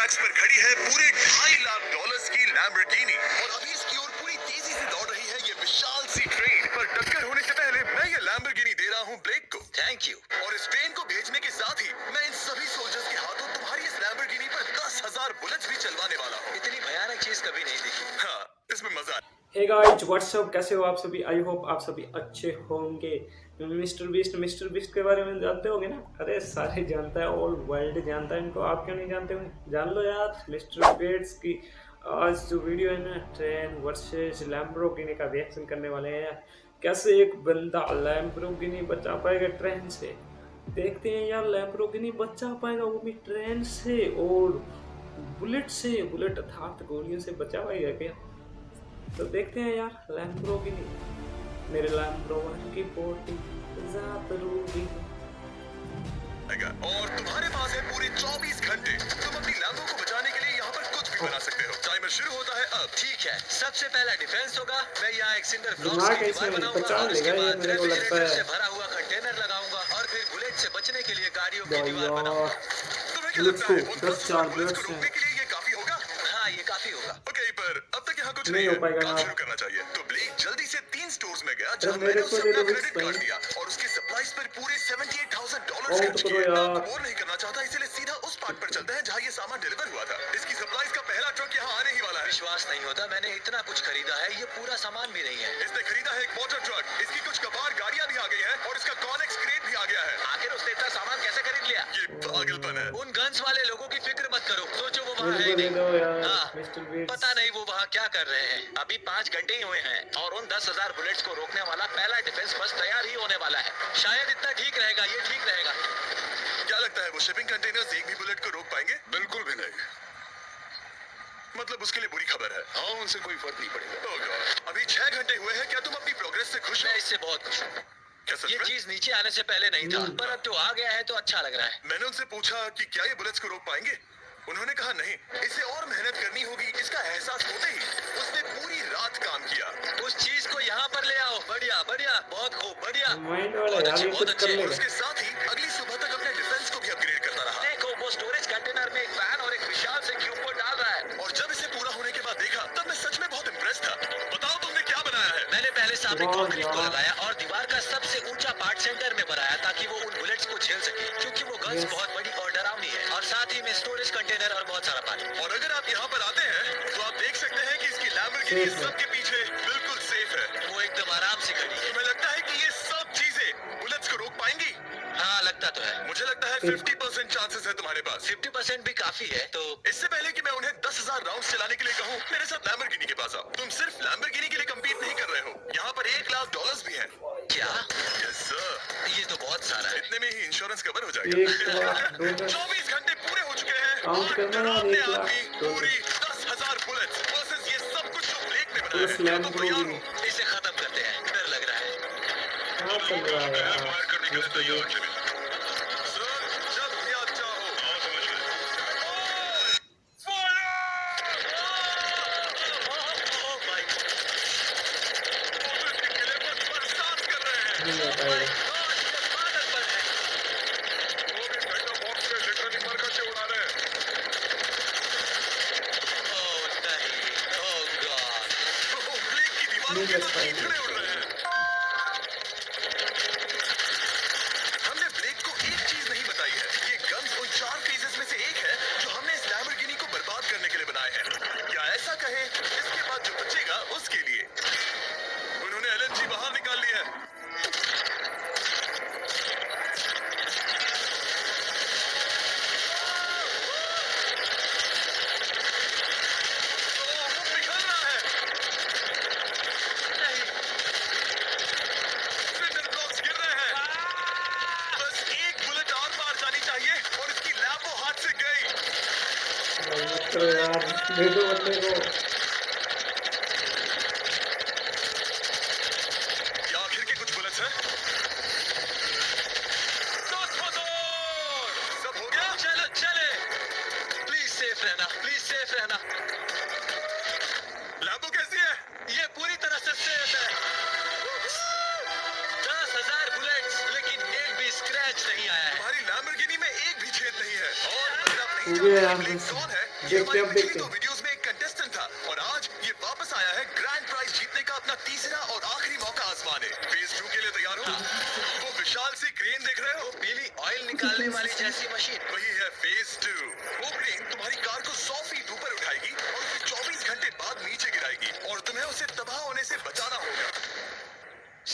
Climax पर खड़ी है पूरे $2.5 लाख की लैम्बोर्गिनी और अभी इसकी ओर पूरी तेजी से दौड़ रही है ये विशाल सी ट्रेन। पर टक्कर होने से पहले मैं ये लैम्बोर्गिनी दे रहा हूँ ब्लेक को। Thank you. और इस ट्रेन को भेजने के साथ ही मैं इन सभी सोल्जर्स के हाथों तुम्हारी इस लैम्बोर्गिनी पर 10,000 बुलेट्स भी चलवाने वाला हूँ। इतनी भयानक चीज कभी नहीं देखी। हाँ, इसमें मजा। हे गाइस व्हाट्सअप, कैसे हो आप सभी? आई होप आप सभी अच्छे होंगे। मिस्टर बीस्ट के बारे में जानते होंगे ना? अरे सारे जानता है, ऑल वर्ल्ड जानता है इनको। आप क्यों नहीं जानते होंगे? जान लो यार। मिस्टर बीस्ट की आज जो वीडियो है ना, ट्रेन वर्सेस लैम्बोर्गिनी का रिएक्शन करने वाले हैं। कैसे एक बंदा लैम्बोर्गिनी बचा पाएगा ट्रेन से, देखते हैं यार। लैम्बोर्गिनी बचा पाएगा, वो भी ट्रेन से और बुलेट से। बुलेट अर्थात गोलियों से बचा पाएगा क्या? तो देखते हैं यार। लैम्बोर्गिनी मेरे लैम्बोर्गिनी की पोटी ज़रूरी है। और तुम्हारे पास है पूरे 24 घंटे। तुम अपनी लैम्बो को बचाने के लिए यहाँ पर कुछ भी बना सकते हो। टाइमर शुरू होता है अब। ठीक है, सबसे पहला डिफेंस होगा। मैं यहाँ एक सिंडर ब्लॉक्स की दीवार बनाऊंगा और उसके बाद रेफ्रिजरेटर से भरा हुआ कंटेनर लगाऊंगा और फिर बुलेट से बचने के लिए गाड़ियों की दीवार बनाऊंगा। तुम्हें क्या लगता है 10,000 बुलेट्स को रोकने के लिए ये काफी होगा? हाँ, ये काफी होगा। ओके, पर अब तक यहाँ कुछ नहीं है। काम शुरू करना चाहिए। तो ब्लेक जल्दी से 3 स्टोर्स में गया जहाँ मैंने उसे अपना क्रेडिट कार्ड दिया और उसके सप्लाईज पर पूरे $78,000 खर्च किए। मैं बोर नहीं करना चाहता, इसलिए सीधा उस पार्ट पर चलते हैं जहाँ ये सामान डिलीवर हुआ था। इसकी सप्लाईज का पहला ट्रक यहाँ आने ही वाला है। विश्वास नहीं होता, मैंने इतना कुछ खरीदा है, ये पूरा सामान भी नहीं है। इसने खरीदा है एक मोटर ट्रक, इसकी कुछ कबाड़ गाड़ियाँ भी आ गई है और इसका कॉनेक्स क्रेट भी आ गया है। आखिर उसने इतना सामान कैसे खरीद लिया? ये पागलपन है। उन गन्स वाले लोगों की फिक्र मत करो, सोचो वो वहाँ है नहीं। हाँ, पता नहीं वो वहाँ क्या कर रहे हैं। अभी 5 घंटे ही हुए हैं और उन 10,000 बुलेट्स को रोकने वाला पहला डिफेंस बस तैयार ही होने वाला है। शायद इतना ठीक रहेगा, ये ठीक रहेगा। क्या लगता है वो शिपिंग कंटेनर्स एक भी बुलेट को रोक पाएंगे? बिल्कुल भी नहीं। मतलब उसके लिए बुरी खबर है। हाँ, उनसे कोई फर्क नहीं पड़ेगा। अभी 6 घंटे हुए हैं। क्या तुम अपनी प्रोग्रेस से खुश हो? मैं इससे बहुत खुश हूँ। ये चीज नीचे आने से पहले नहीं था, पर अब जो आ गया है तो अच्छा लग रहा है। मैंने उनसे पूछा कि क्या ये बुलेट्स को रोक पाएंगे। उन्होंने कहा नहीं, इसे और मेहनत करनी होगी। इसका एहसास होते ही उसने पूरी रात काम किया। उस चीज को यहाँ पर ले आओ। बढ़िया बढ़िया, बहुत खूब, बढ़िया, बहुत अच्छे, बहुत अच्छे। और उसके साथ ही अगली सुबह तक अपने डिफेंस को भी अपग्रेड करता रहा। देखो, वो स्टोरेज कंटेनर में एक फैन और एक विशाल से क्यूब को डाल रहा है। और जब इसे पूरा होने के बाद देखा तब मैं सच में बहुत इम्प्रेस था। बताओ तुमने क्या बनाया है? मैंने पहले सामने कंक्रीट को लगाया और दीवार का सबसे ऊंचा पार्ट सेंटर में बनाया ताकि वो उन बुलेट्स को झेल सके, क्योंकि वो गन्स बहुत बड़ी और डरावनी है। और साथ ही में स्टोरेज कंटेनर और बहुत सारा पानी। और अगर आप यहाँ पर आते हैं तो आप देख सकते हैं कि इसकी लैम्बोर्गिनी सबके पीछे बिल्कुल सेफ है। वो एकदम आराम से खड़ी है। तुम्हें लगता है कि ये सब चीजें बुलेट्स को रोक पाएंगी? हाँ, लगता तो है। मुझे लगता है 50% चांसेस है तुम्हारे पास। 50% भी काफी है। तो इससे पहले कि मैं उन्हें 10,000 राउंड चलाने के लिए कहूँ, मेरे साथ लैम्बोर्गिनी के पास आओ। तुम सिर्फ लैम्बोर्गिनी के लिए कम्पीट नहीं कर रहे हो, यहाँ पर $1,00,000 भी है। क्या? Yes sir. ये तो बहुत सारा है। इतने में ही इंश्योरेंस कवर हो जाएगा। 24 घंटे पूरे हो चुके हैं। पूरी 10,000 बुलेट्स वर्सेस ये सब कुछ जो ब्लेक ने बनाया है। तो तैयार हो, इसे खत्म करते हैं। डर लग रहा है। फायर करने के लिए तैयार सर, जब भी आप चाहो। हमने ब्लेक को एक चीज नहीं बताई है। ये गन्स उन 4 पीसेस में से एक है जो हमने इस लैम्बोर्गिनी को बर्बाद करने के लिए बनाए हैं। या ऐसा कहें, इसके बाद जो बचेगा उसके लिए। उन्होंने LNG बाहर निकाल ली है। तो यार दे दो बंदे को। क्या आखिर के कुछ बुलेट्स हैं? सब हो गया? चलो चले। प्लीज सेफ रहना, प्लीज सेफ रहना। लैम्बो कैसी है? ये पूरी तरह से सेफ है। 10,000 बुलेट्स, लेकिन एक भी स्क्रैच नहीं आया है। हमारी लैम्बोर्गिनी में एक भी छेद नहीं है। और अगर आप नहीं हो गया यार, ब्लेक कौन है? ये देखते हमारी अब पिछली देखते 2 वीडियोस में एक कंटेस्टेंट था और आज ये वापस आया है ग्रैंड प्राइज जीतने का अपना तीसरा और आखिरी मौका आजमाने। फेज 2 के लिए तैयार हो? वो विशाल सी क्रेन देख रहे हो? पीली ऑयल निकालने वाली जैसी मशीन, वही है फेज 2। वो क्रेन तुम्हारी कार को 100 फीट ऊपर उठाएगी और उसे 24 घंटे बाद नीचे गिराएगी और तुम्हें उसे तबाह होने से बचाना होगा।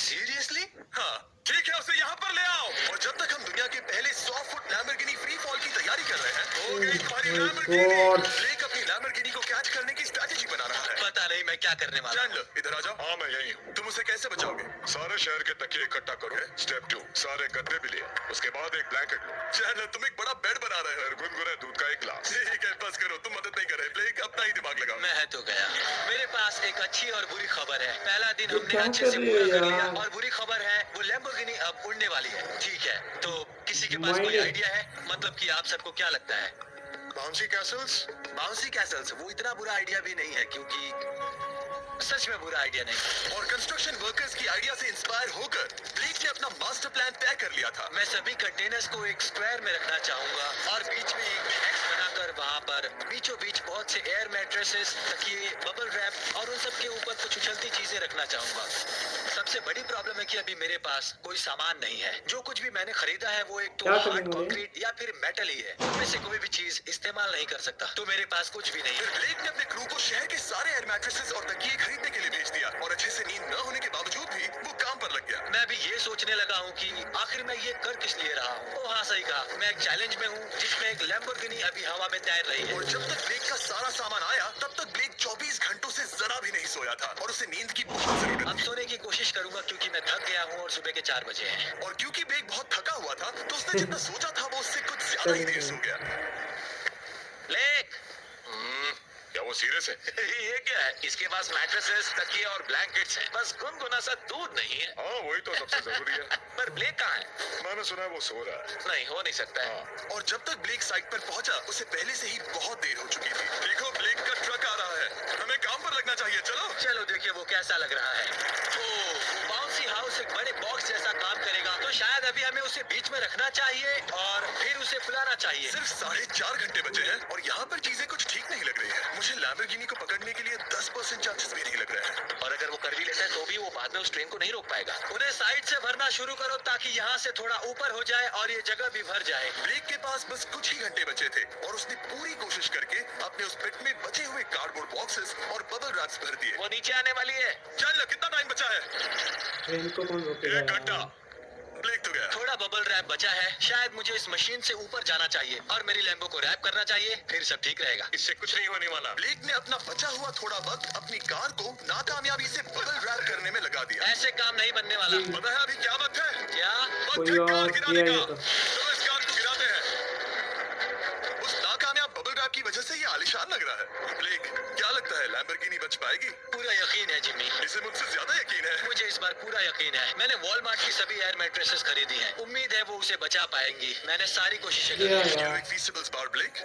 सीरियसली? हाँ, ठीक है, उसे यहाँ पर ले आओ। और जब तक हम दुनिया के पहले 100 फुट लैम्बोर्गिनी फ्री फॉल की तैयारी कर रहे हैं, हो गई तुम्हारी लैम्बोर्गिनी। ब्लेक अपनी लैम्बोर्गिनी को कैच करने की स्ट्रैटेजी बना रहा है। पता नहीं मैं क्या करने वाला हूँ। इधर आ जाओ। हाँ, मैं यही हूँ। तुम उसे कैसे बचाओगे? सारे शहर के तकिए इकट्ठा करो। स्टेप 2, सारे गद्दे भी लिए, उसके बाद एक ब्लैंकेट लो। चैनल, तुम एक बड़ा बेड बना रहे हो। गुनगुने दूध का एक गिलास। ठीक है, बस करो, तुम मदद नहीं कर रहे। ब्लेक, अपना ही दिमाग लगाओ। मैं तो गया। मेरे पास एक अच्छी और बुरी खबर है। पहला दिन हमने अच्छे से पूरा कर लिया और बुरी खबर है वो लैम्बोर्गिनी अब उड़ने वाली है। ठीक है, तो किसी के पास कोई आइडिया है? मतलब कि आप सबको क्या लगता है? Bouncy Castle's? बाउंसी कैसल्स वो इतना बुरा आइडिया भी नहीं है, क्योंकि सच में बुरा आइडिया नहीं। और कंस्ट्रक्शन वर्कर्स की आइडिया से इंस्पायर होकर ब्लेक ने अपना मास्टर प्लान तय कर लिया था। मैं सभी कंटेनर्स को एक स्क्वायर में रखना चाहूंगा और बीच में एक एक्स बनाकर वहाँ पर बीचों बीच बहुत से एयर मैट्रेसेस, तकिए, बबल रैप और उन सब के ऊपर कुछ उछलती चीजें रखना चाहूंगा। सबसे बड़ी प्रॉब्लम है कि अभी मेरे पास कोई सामान नहीं है। जो कुछ भी मैंने खरीदा है वो एक तो हार्ड कंक्रीट या फिर मेटल ही है। उनमें से कोई भी चीज इस्तेमाल नहीं कर सकता, तो मेरे पास कुछ भी नहीं है। ब्लेक ने अपने क्रू को शहर के सारे एयर मैट्रेसेस और तकिए खरीदने के लिए भेज दिया और अच्छे से नींद न होने के बावजूद भी वो काम पर लग गया। मैं भी ये सोचने लगा हूँ कि आखिर मैं ये कर किस लिए रहा हूँ। हाँ, सही कहा, मैं एक चैलेंज में हूँ जिसमें एक लैम्बोर्गिनी अभी हवा में तैर रही है। और जब तक ब्लेक का सारा सामान आया तब तक ब्लेक 24 घंटों से जरा भी नहीं सोया था और उसे नींद की बहुत जरूरत थी। अब सोने की कोशिश करूंगा क्योंकि मैं थक गया हूँ और सुबह के 4 बजे हैं। और क्योंकि ब्लेक बहुत थका हुआ था तो उसने जितना सोचा था वो उससे कुछ ज्यादा ही देर सो गया। ब्लेक, क्या वो सीरियस है? ये क्या है? इसके पास मैट्रेसेस, तकिए और ब्लैंकेट्स हैं। बस गुनगुना सा दूध नहीं है। हाँ, वही तो सबसे जरूरी है। पर ब्लेक कहाँ है? मैंने सुना है वो सो रहा है। नहीं, हो नहीं सकता है। और जब तक ब्लेक साइट पर पहुंचा उसे पहले से ही बहुत देर हो चुकी थी। देखो, ब्लेक का ट्रक आ रहा है। हमें काम पर लगना चाहिए। चलो चलो, देखिए वो कैसा लग रहा है। वो बाउंसी हाउस एक बड़े बॉक्स जैसा काम करेगा, तो शायद अभी हमें उसे बीच में रखना चाहिए और फिर उसे फुलाना चाहिए। सिर्फ 4.5 घंटे बचे हैं और यहाँ पर चीजें कुछ ठीक नहीं लग रही है। मुझे लैम्बोर्गिनी को पकड़ने के लिए 10% चांसेस भी नहीं लग रहे हैं। और अगर वो कर भी लेता है तो भी वो बाद में उस ट्रेन को नहीं रोक पाएगा। उन्हें साइड से भरना शुरू करो ताकि यहाँ से थोड़ा ऊपर हो जाए और ये जगह भी भर जाए। ब्लेक के पास बस कुछ ही घंटे बचे थे और उसने पूरी कोशिश करके अपने उस पिट में बचे हुए कार्डबोर्ड बॉक्सेस और बबल रैप्स भर दिए। वो नीचे आने वाली है। चल, कितना टाइम बचा है? ट्रेन को कौन रोकेगा? 1 घंटा। ब्लेक तो गया। थोड़ा बबल रैप बचा है। शायद मुझे इस मशीन से ऊपर जाना चाहिए और मेरी लैम्बो को रैप करना चाहिए, फिर सब ठीक रहेगा। इससे कुछ नहीं होने वाला। ब्लेक ने अपना बचा हुआ थोड़ा वक्त अपनी कार को नाकामयाबी से बबल रैप करने में लगा दिया। ऐसे काम नहीं बनने वाला। पता है अभी क्या वक्त है? क्या वक्त है कार गिराने का? चलो इस कार को गिराते हैं। उस नाकामयाब बबल रैप की वजह से ये आलीशान लग रहा है। ब्लेक, क्या लगता है लैम्बोर्गिनी बच पाएगी? पूरा यकीन है जिम्मी। इसे मुझसे ज्यादा यकीन है। मुझे इस बार पूरा यकीन है। मैंने वॉलमार्ट की सभी एयर मैट्रेसेस खरीदी हैं। उम्मीद है वो उसे बचा पाएंगी। मैंने सारी कोशिशें की हैं।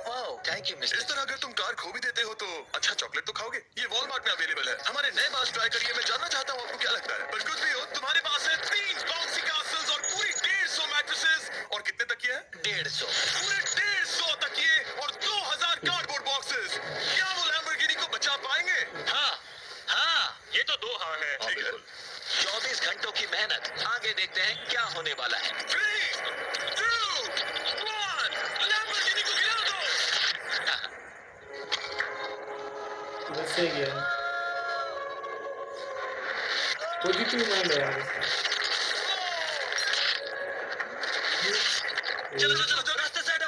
ओह, थैंक यू मिस्टर। इस तरह अगर तुम कार खो भी देते हो तो अच्छा चॉकलेट तो खाओगे। ये वॉलमार्ट में अवेलेबल है। हमारे नए बास ट्राई करिए। मैं जानना चाहता हूँ आपको क्या लगता है। पर कुछ भी हो, तुम्हारे पास है 3 बाउंसी कैसल्स और पूरी 150 मैट्रेसेस और कितने तकिए हैं? 150। पूरे 150 तकिए और 2000 कार्डबोर्ड बॉक्सेस। क्या वो लैम्बोर्गिनी को बचा पाएंगे? हाँ, ये तो 2 हाँ है। ठीक है। 24 घंटों की मेहनत। आगे देखते हैं क्या होने वाला है। 3, 2, 1, लैम्बोर्गिनी को गिरा दो। वैसे गया पॉजिटिव माइंड है यार। चलो चलो चलो, रास्ते से हटो।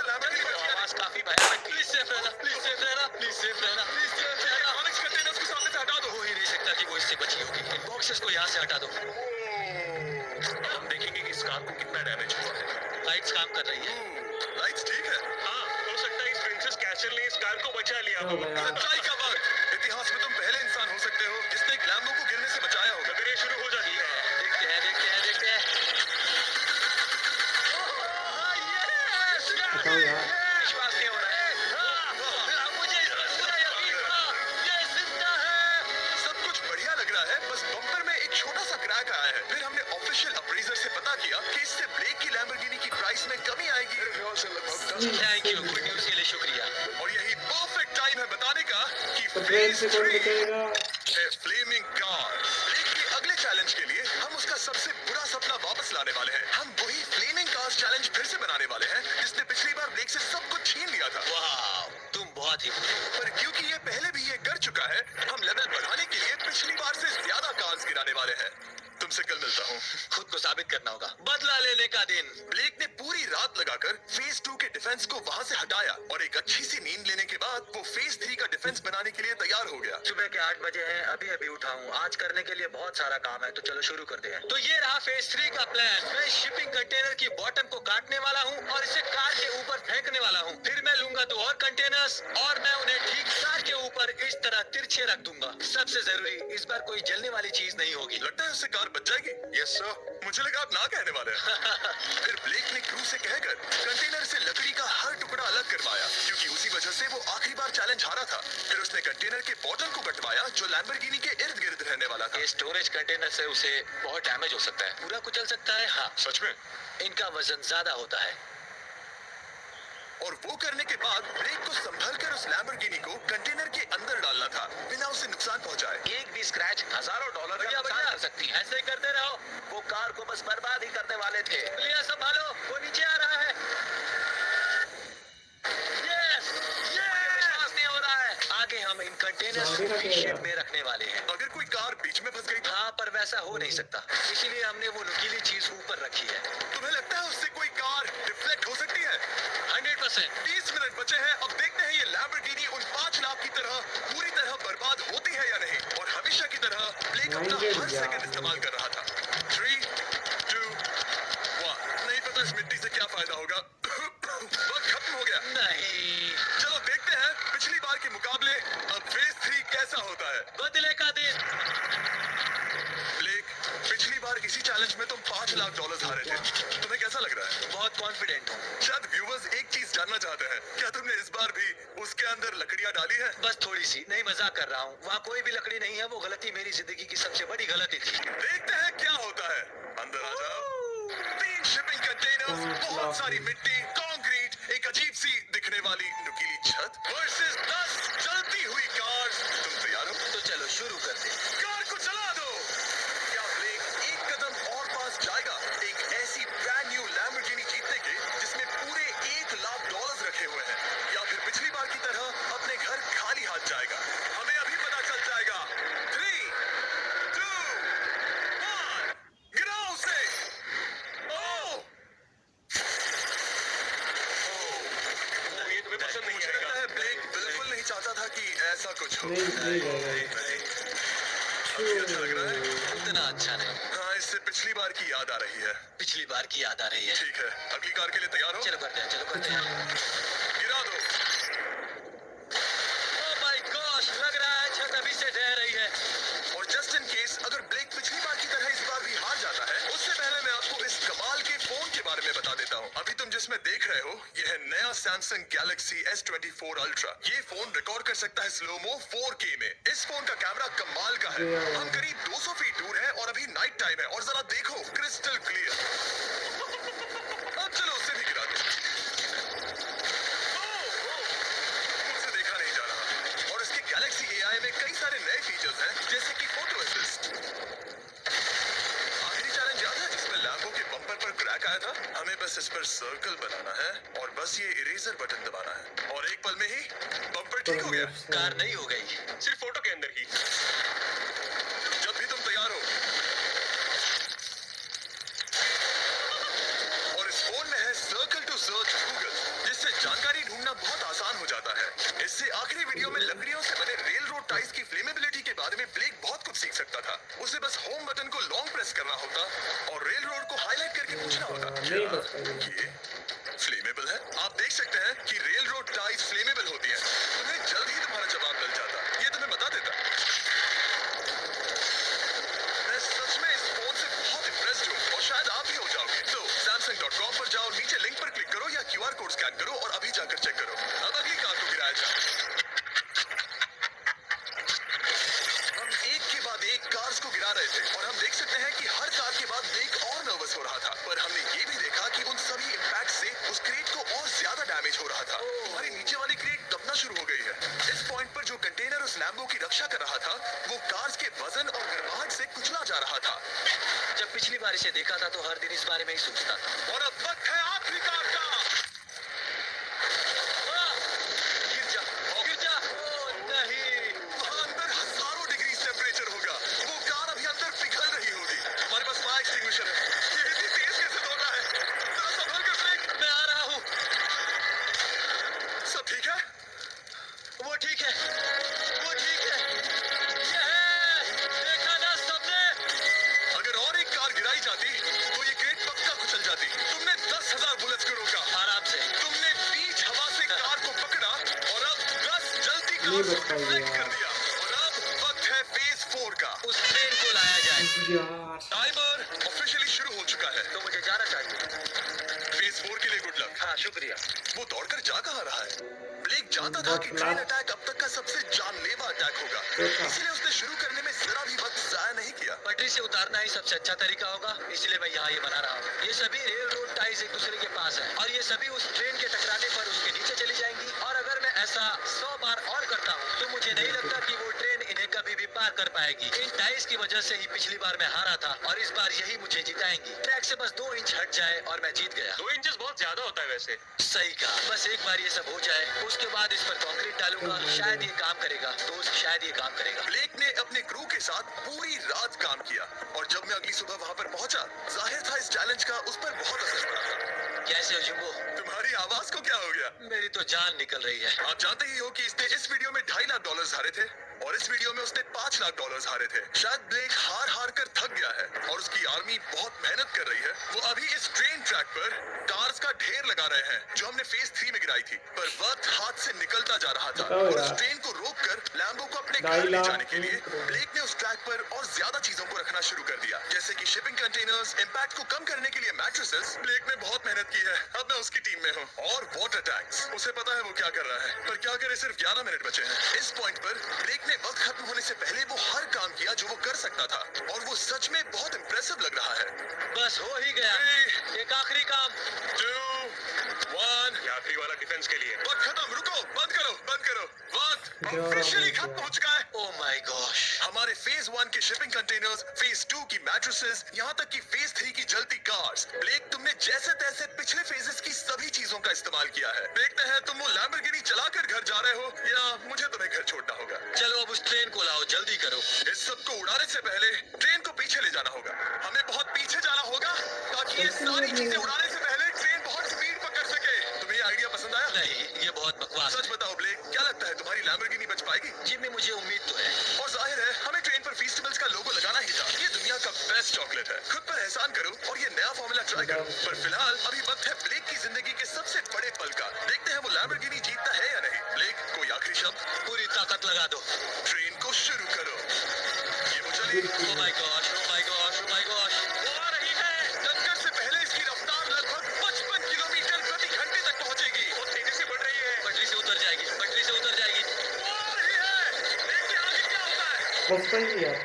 आवाज काफी भयानक। प्लीज सेफ रहना, प्लीज सेफ रहना, प्लीज सेफ रहना, प्लीज सेफ रहना। ऑनिक्स कंटेनर्स को सामने से हटा दो। हो ही नहीं सकता कि वो इससे बची होगी। इन बॉक्सेस को यहाँ से हटा दो। हम देखेंगे कि इस कार को कितना डैमेज हुआ है। लाइट्स काम कर रही है। लाइट्स ठीक है। हाँ, हो सकता है इस प्रिंसेस कैसल ने इस कार को बचा लिया हो। सच्चाई का वक्त। इतिहास में तुम पहले इंसान हो सकते हो जिसने एक लैम्बो को गिरने से बचाया होगा। फिर ये शुरू हो जाती है। देखते हैं, देखते हैं, देखते हैं। विश्वास नहीं हो रहा है। मुझे पूरा यकीन था ये जिंदा है। सब कुछ बढ़िया लग रहा है, बस बम्पर में एक छोटा सा क्रैक आया है। फिर हमने ऑफिशियल अप्रेजर से पता पता किया कि इससे ब्लेक की लैम्बोर्गिनी की प्राइस में कमी आएगी। थैंक यू, गुड न्यूज़ के लिए शुक्रिया। और यही परफेक्ट टाइम है बताने का कि तो ट्रेन से कौन फेज 3 बचेगा? है फ्लेमिंग कार। ब्लेक के अगले चैलेंज के लिए हम उसका सबसे बुरा सपना वापस लाने वाले हैं। हम वही फ्लेमिंग कार्स चैलेंज फिर से बनाने वाले हैं जिसने पिछली बार ब्लेक से सब कुछ छीन लिया था। वाह, तुम बहुत ही बुरे हो। पर क्योंकि ये पहले भी ये कर चुका है, हम लेवल बढ़ाने के लिए पिछली बार से ज्यादा कार्स गिराने वाले हैं। तुमसे कल मिलता हूँ। खुद को साबित करना होगा। बदला लेने का दिन। ब्लेक ने पूरी रात लगाकर फेज 2 के डिफेंस को वहाँ से हटाया और एक अच्छी सी नींद लेने के बाद वो फेज 3 का डिफेंस बनाने के लिए तैयार हो गया। सुबह के 8 बजे हैं, अभी अभी उठा हूँ। आज करने के लिए बहुत सारा काम है, तो चलो शुरू करते हैं। तो ये रहा फेज 3 का प्लान। मैं शिपिंग कंटेनर की बॉटम को काटने वाला हूँ और इसे कार के ऊपर फेंकने वाला हूँ। फिर मैं लूंगा 2 और कंटेनर्स और मैं उन्हें ठीक कार के ऊपर इस तरह तिरछे रख दूंगा। सबसे जरूरी, इस बार कोई जलने वाली चीज नहीं होगी। लगता है उससे कार बच जाएगी। यस सर, मुझे लगा आप ना कहने वाले हैं। फिर ब्लेक ने क्रू से कहकर कंटेनर से लकड़ी का हर टुकड़ा अलग करवाया क्योंकि उसी वजह से वो आखिरी बार चैलेंज हारा था। फिर उसने कंटेनर के बॉटम को कटवाया जो लैम्बोर्गिनी के इर्द गिर्द रहने वाला था। ये स्टोरेज कंटेनर से उसे बहुत डैमेज हो सकता है, पूरा कुचल सकता है। हाँ, सच में? इनका वजन ज्यादा होता है। और वो करने के बाद ब्रेक को संभल कर उस लैम्बोर्गिनी को कंटेनर के अंदर डालना था बिना उसे नुकसान पहुंचाए। एक भी स्क्रैच हजारों डॉलर का नुकसान कर सकती है। ऐसे ही करते रहो। वो कार को बस बर्बाद ही करने वाले थे। लिया संभालो, वो नीचे आ रहा है। यस, मुझे विश्वास नहीं हो रहा है। आगे हम इन कंटेनर्स को वी शेप में रखने वाले हैं। अगर कोई कार बीच में फंस गई तो? हाँ, पर वैसा हो नहीं सकता, इसीलिए हमने वो नुकीली चीज ऊपर रखी है। तुम्हें लगता है उससे कोई कार डिफ्लेक्ट हो सकती है? 100%। 20 मिनट बचे हैं। अब देखते हैं ये लैम्बोर्गिनी उन 5 लाख की तरह पूरी तरह बर्बाद होती है या नहीं। और हमेशा की तरह ब्लेक अपना हर सेकंड इस्तेमाल कर रहा था। 3, 2, 1। नहीं पता इस मिट्टी से क्या फायदा होगा। वक्त खत्म हो गया। नहीं, चलो देखते हैं पिछली बार के मुकाबले अब फेज 3 कैसा होता है। बदले का दिन। ब्लेक, पिछली बार इसी चैलेंज में तुम $5 लाख हारे थे। तुम्हें कैसा लग रहा है? बहुत कॉन्फिडेंट हूँ। शायद व्यूवर्स एक चीज जानना चाहते हैं, क्या तुमने इस बार भी उसके अंदर लकड़ियां डाली है? बस थोड़ी सी, नहीं मजाक कर रहा हूँ। वहाँ कोई भी लकड़ी नहीं है। वो गलती मेरी जिंदगी की सबसे बड़ी गलती थी। देखते हैं क्या होता है। अंदर आ जाओ। 3 शिपिंग कंटेनर्स, बहुत सारी मिट्टी, कंक्रीट, एक अजीब सी दिखने वाली नुकीली छत वर्सेस 10 चलती हुई कार्स। तुम तैयार हो? तो चलो शुरू करते हैं। कार को चला दो। क्या ब्लेक एक कदम और पास जाएगा एक ऐसी ब्रांड न्यू लैम्बोर्गिनी जीतने के जिसमें पूरे $1 लाख रखे हुए हैं, या फिर पिछली बार की तरह अपने घर खाली हाथ जाएगा? हमें अभी पता चल जाएगा। 3, 2, 1, गिराओ उसे। ओह! ये तुम्हें पसंद नहीं मुझे लगता है ब्लेक बिल्कुल नहीं चाहता था कि ऐसा कुछ हो। नहीं जाएगा। अभी अच्छा लग रहा है? उतना अच्छा नहीं। हाँ, इससे पिछली बार की याद आ रही है। पिछली बार की याद आ रही है। ठीक है, अगली कार के लिए तैयार हो? चलो करते हैं, चलो करते हैं। गिरा दो। ओह माय गॉश, लग रहा है छत अभी से ढह रही है। और जस्ट इन केस अगर ब्लेक पिछली बार की तरह इस बार भी हार जाता है, उससे पहले मैं आपको इस कमाल के फोन के बारे में बता देता हूँ। अभी तुम जिसमें देख रहे हो, यह है नया सैमसंग गैलेक्सी S24 अल्ट्रा। ये फोन रिकॉर्ड कर सकता है स्लोमो 4K में। इस फोन का कैमरा कमाल का है। हम करीब 200 फीट दूर हैं और अभी नाइट टाइम है और जरा देखो, क्रिस्टल क्लियर। अब चलो उसे भी गिरा दो। मुझसे देखा नहीं जा रहा। और इसके गैलेक्सी AI में कई सारे नए फीचर्स हैं जैसे कि फोटो असिस्ट। आखिरी चैलेंज याद है जिसमें लैम्बो के बम्पर पर क्रैक आया था? हमें बस इस पर सर्कल बनाना है और बस ये इरेजर बटन दबाना है और एक पल में ही बम्पर ठीक हो गया। कार नहीं हो गई, सिर्फ फोटो के अंदर ही। जब भी तुम तैयार हो। और इस फोन में है सर्कल टू सर्च गूगल, जिससे जानकारी ढूंढना बहुत आसान हो जाता है। इससे आखिरी वीडियो में लकड़ियों से बने रेल रोड टाइज की फ्लेमेबिलिटी के बारे में ब्लेक बहुत कुछ सीख सकता था। उसे बस होम बटन को लॉन्ग प्रेस करना होता और रेल रोड को हाईलाइट करके पूछना होता, ये फ्लेमेबल है? आप देख सकते हैं कि रेल रोड टाइज फ्लेमेबल होती है। तुम्हें जल्द ही तुम्हारा जवाब मिल जाता। ये तुम्हें बता देता। मैं सच में इस फोन से बहुत इम्प्रेस्ड हूँ और शायद आप भी हो जाओगे। तो Samsung.com पर जाओ, नीचे लिंक पर क्लिक करो या QR कोड स्कैन करो और अभी जाकर चेक करो। अब अगली कार को गिराया जाए। हम एक के बाद एक कार्स को गिरा रहे थे और हम देख सकते हैं कि हर कार के बाद ब्लेक और नर्वस हो रहा था। प्रतीक्षा कर रहा था वो कार्स के वजन और गर्माहट से कुचला जा रहा था। जब पिछली बार इसे देखा था तो हर दिन इस बारे में ही सोचता था। और अब वक्त है आखिरी कार का। गिर जा, गिर जा। ओह नहीं। वहाँ अंदर हजारों डिग्री टेम्परेचर होगा। वो कार अभी अंदर पिघल रही होगी। हमारे पास फायर एक्सटिंग्विशर है। ये इतनी तेज कैसे दौड़ रहा है? जरा संभल कर ब्रेक। मैं आ रहा हूँ। सब ठीक है? वो ठीक है, वो ठीक है। ये है, देखा ना सबने। अगर और एक कार गिराई जाती तो ये क्रेट पक्का कुचल जाती। तुमने 10,000 बुलेट्स को रोका। आराम से। तुमने बीच हवा से कार को पकड़ा और अब 10 जलती कार नहीं को बच पाएगी डिफ्लेक्ट यार। कर दिया। और अब वक्त है फेज 4 का। उस ट्रेन को लाया जाए। यार टाइमर ऑफिशियली शुरू हो चुका है। तो मुझे जाना चाहिए। फेज 4 के लिए गुड लक। हाँ, शुक्रिया। वो दौड़कर जा कहाँ रहा है? ब्लेक जानता था बहुत कि ट्रेन लास्ट। अटैक अब तक का सबसे जानलेवा अटैक होगा, देखा। इसलिए उसने शुरू करने में जरा भी वक्त जाया नहीं किया। पटरी से उतारना ही सबसे अच्छा तरीका होगा, इसलिए मैं यहाँ ये बना रहा हूँ। ये सभी रेल रोड टाइज एक दूसरे के पास है और ये सभी उस ट्रेन के टकराने पर उसके नीचे चली जाएंगी। और अगर मैं ऐसा 100 बार और करता हूँ तो मुझे नहीं लगता कि वो ट्रेन इन्हें कभी भी पार कर पाएगी। इन टाइज की वजह से ही पिछली बार मैं हारा था और इस बार यही मुझे जिताएंगी। ट्रैक से बस 2 इंच हट जाए और मैं जीत गया। 2 इंचेस बहुत ज्यादा होता है वैसे। सही कहा। बस एक बार ये सब हो जाए, उसके बाद इस पर कंक्रीट डालूंगा। शायद ये काम करेगा दोस्त, शायद ये काम करेगा। ब्लेक ने अपने क्रू के साथ पूरी रात काम किया और जब मैं अगली सुबह वहाँ पर पहुंचा, जाहिर था इस चैलेंज का उस पर बहुत असर पड़ा था। कैसे हो जिम्बो? तुम्हारी आवाज को क्या हो गया? मेरी तो जान निकल रही है। आप जानते ही हो कि इसने इस वीडियो में $2.5 लाख हारे थे और इस वीडियो में उसने $5 लाख हारे थे। शायद ब्लेक हार कर थक गया है और उसकी आर्मी बहुत मेहनत कर रही है। वो अभी इस ट्रेन ट्रैक पर कार्स का ढेर लगा रहे हैं जो हमने फेज 3 में गिराई थी, पर वक्त हाथ से निकलता जा रहा था और उस ट्रेन को रोककर लैम्बो को अपने घर ले जाने के लिए ब्लेक ने उस ट्रैक पर और ज्यादा चीजों को रखना शुरू कर दिया, जैसे कि शिपिंग कंटेनर्स, इम्पैक्ट को कम करने के लिए मैट्रेसेस। ब्लेक ने बहुत मेहनत की है, अब मैं उसकी टीम में हूँ। और वाटर टैंक्स, उसे पता है वो क्या कर रहा है, पर क्या करे, सिर्फ 11 मिनट बचे हैं। इस पॉइंट पर ब्लेक ने वक्त खत्म होने से पहले वो हर काम किया जो वो कर सकता था और वो सच में बहुत इंप्रेसिव लग रहा है। बस हो ही गया। 3, एक आखिरी काम। 2, 1, ये आखिरी वाला डिफेंस के लिए। वक्त खत्म, रुको, बंद करो, बंद करो। वक्त ऑफिशियली खत्म हो चुका है। Oh my gosh. हमारे फेज 1 के शिपिंग कंटेनर्स, फेज 2 की मैट्रेसेस, यहाँ तक कि फेज 3 की जलती कार्स। ब्लेक, तुमने जैसे तैसे पिछले फेजेस की सभी चीजों का इस्तेमाल किया है। देखते हैं तुम वो लैम्बोर्गिनी चलाकर घर जा रहे हो या मुझे तुम्हें घर छोड़ना होगा। चलो अब उस ट्रेन को लाओ, जल्दी करो। इस सबको उड़ाने से पहले ट्रेन को पीछे ले जाना होगा। हमें बहुत पीछे जाना होगा ताकि ये सारी चीजें उड़ाने से पहले ट्रेन बहुत स्पीड पकड़ सके। तुम्हें ये आइडिया पसंद आया? नहीं, ये बहुत बकवास सच बताओ ब्लेक, क्या लगता है तुम्हारी लैम्बोर्गिनी बच पाएगी? जिम्मी, मुझे उम्मीद तो है। और जाहिर है हमें ट्रेन पर फेस्टिवल्स का लोगो लगाना ही था। ये दुनिया का बेस्ट चॉकलेट है। खुद पर एहसान करो और ये नया फॉर्मूला ट्राई करो। पर फिलहाल अभी वक्त है ब्लेक की जिंदगी के सबसे बड़े पल का। देखते हैं वो लैम्बोर्गिनी जीतता है या नहीं। ब्लेक, कोई आखिरी शब्द? पूरी ताकत लगा दो। ट्रेन को शुरू करो। ये वो चली। Oh my gosh, oh my gosh, oh my gosh. वो आ रही है। टक्कर से पहले इसकी रफ्तार लगभग 55 किलोमीटर प्रति घंटे तक पहुंचेगी। बहुत तेजी से बढ़ रही है। पटरी से उतर जाएगी, पटरी से उतर जाएगी। वो आ रही है। देखते हैं आगे क्या होता है। बचपन की यार।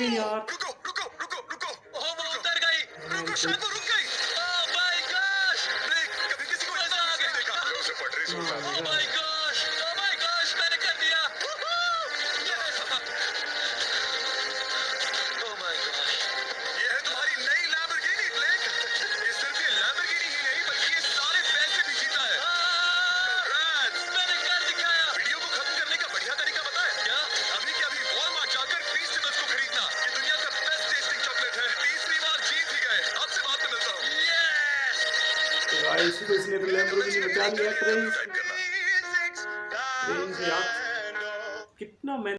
यार रुको, रुको, रुको, रुको। ओह, वो उतर गई। रुको, शायद वो रुक गई। Oh my gosh. ब्रेक, कभी किसी को ऐसा नहीं देखा। उसे पटरी से उतारो। Oh my gosh, oh my gosh, मैंने कर दिया। Oh my gosh. ये है तुम्हारी नई लैम्बोर्गिनी ब्लेक। ये सिर्फ ये लैम्बोर्गिनी ही नहीं बल्कि ये सारे पैसे भी जीता है। Congrats! मैंने कर दिखाया। वीडियो को खत्म करने का बढ़िया तरीका पता है क्या? अभी के अभी वॉलमार्ट जाकर फेस्टिवल्स को खरीदना। ये दुनिया का बेस्ट टेस्टिंग चॉकलेट है। तीसरी बार जीत ही गए। आपसे बाद में मिलता हूँ। Yes! गाइस, इसने तो लैम्बोर्गिनी बचा लिया। ट्रेन टाइप करना। से यार कितना